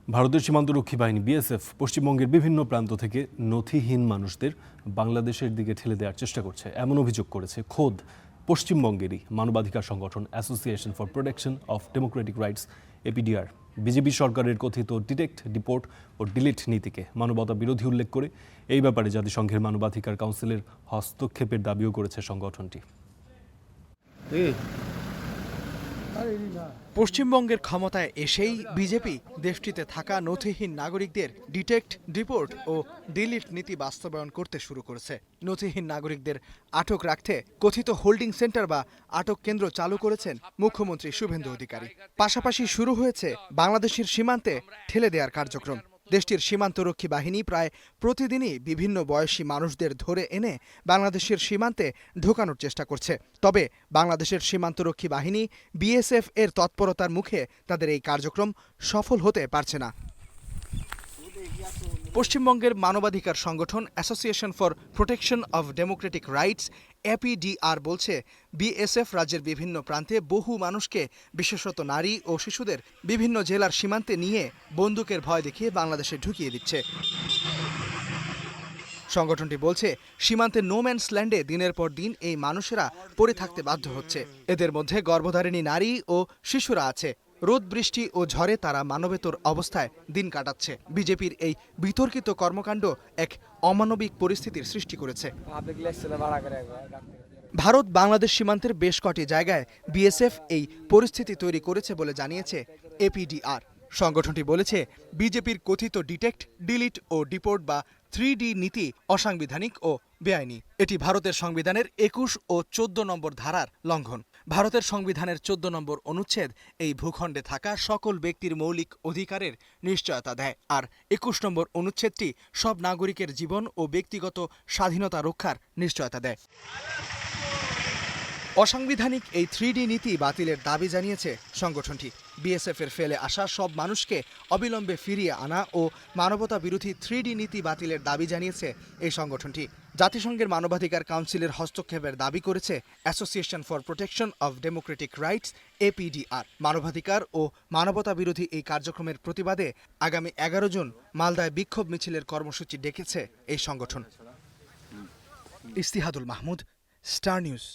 ভারতের সীমান্তরক্ষী বাহিনী বিএসএফ পশ্চিমবঙ্গের বিভিন্ন প্রান্ত থেকে নথিহীন মানুষদের বাংলাদেশের দিকে ঠেলে দেওয়ার চেষ্টা করছে এমন অভিযোগ করেছে খোদ পশ্চিমবঙ্গেরই মানবাধিকার সংগঠন association for protection of Democratic rights APDR. BJP সরকারের কথিত ডিটেক্ট, ডিপোর্ট ও ডিলিট নীতিকে মানবতা বিরোধী উল্লেখ করে এই ব্যাপারে জাতিসংঘের মানবাধিকার কাউন্সিলের হস্তক্ষেপের দাবিও করেছে সংগঠনটি। পশ্চিমবঙ্গের ক্ষমতায় এসেই বিজেপি দেশটিতে থাকা নথিহীন নাগরিকদের ডিটেক্ট, ডিপোর্ট ও ডিলিট নীতি বাস্তবায়ন করতে শুরু করেছে। নথিহীন নাগরিকদের আটক রাখতে কথিত হোল্ডিং সেন্টার বা আটক কেন্দ্র চালু করেছেন মুখ্যমন্ত্রী শুভেন্দু অধিকারী। পাশাপাশি শুরু হয়েছে বাংলাদেশের সীমান্তে ঠেলে দেওয়ার কার্যক্রম। দেশটির সীমান্তরক্ষী বাহিনী প্রায় প্রতিদিনই বিভিন্ন বয়সী মানুষদের ধরে এনে বাংলাদেশের সীমান্তে ঢোকানোর চেষ্টা করছে। তবে বাংলাদেশের সীমান্তরক্ষী বাহিনী বিএসএফ এর তৎপরতার মুখে তাদের এই কার্যক্রম সফল হতে পারছে না। পশ্চিমবঙ্গের মানবাধিকার সংগঠন association for protection of Democratic rights APDR বলছে, বিএসএফ রাজ্যের বিভিন্ন প্রান্তে বহু মানুষকে, বিশেষত নারী ও শিশুদের বিভিন্ন জেলার সীমান্তে নিয়ে বন্দুকের ভয় দেখিয়ে বাংলাদেশে ঢুকিয়ে দিচ্ছে। সংগঠনটি বলছে, সীমান্তে নো ম্যানস ল্যান্ডে দিনের পর দিন এই মানুষেরা পড়ে থাকতে বাধ্য হচ্ছে। এদের মধ্যে গর্ভধারিণী নারী ও শিশুরা আছে। রোদ, বৃষ্টি ও ঝড়ে তারা মানবেতর অবস্থায় দিন কাটাচ্ছে। বিজেপির এই বিতর্কিত কর্মকাণ্ড এক অমানবিক পরিস্থিতির সৃষ্টি করেছে। ভারত বাংলাদেশ সীমান্তের বেশ কটি জায়গায় বিএসএফ এই পরিস্থিতি তৈরি করেছে বলে জানিয়েছে এপিডিআর। সংগঠনটি বলেছে, বিজেপির কথিত ডিটেক্ট, ডিলিট ও ডিপোর্ট বা 3D নীতি অসাংবিধানিক ও বেআইনি। এটি ভারতের সংবিধানের 21 ও 14 নম্বর ধারার লঙ্ঘন। ভারতের সংবিধানের 14 নম্বর অনুচ্ছেদ এই ভূখণ্ডে থাকা সকল ব্যক্তির মৌলিক অধিকারের নিশ্চয়তা দেয়, আর 21 নম্বর অনুচ্ছেদটি সব নাগরিকের জীবন ও ব্যক্তিগত স্বাধীনতা রক্ষার নিশ্চয়তা দেয়। অসাংবিধানিক এই 3D নীতি বাতিলের দাবি জানিয়েছে সংগঠনটি। বিএসএফ এর ফেলে আসা সব মানুষকে অবিলম্বে ফিরিয়ে আনা ও মানবতা বিরোধী 3D নীতি বাতিলের দাবি জানিয়েছে এই সংগঠনটি। জাতিসংঘের মানবাধিকার কাউন্সিলের হস্তক্ষেপের দাবি করেছে association for protection of Democratic rights APDR. মানবাধিকার ও মানবতা বিরোধী এই কার্যক্রমের প্রতিবাদে আগামী 11 জুন মালদায় বিক্ষোভ মিছিলের কর্মসূচি ডেকেছে এই সংগঠন। ইস্তিহাদুল মাহমুদ, স্টার নিউজ।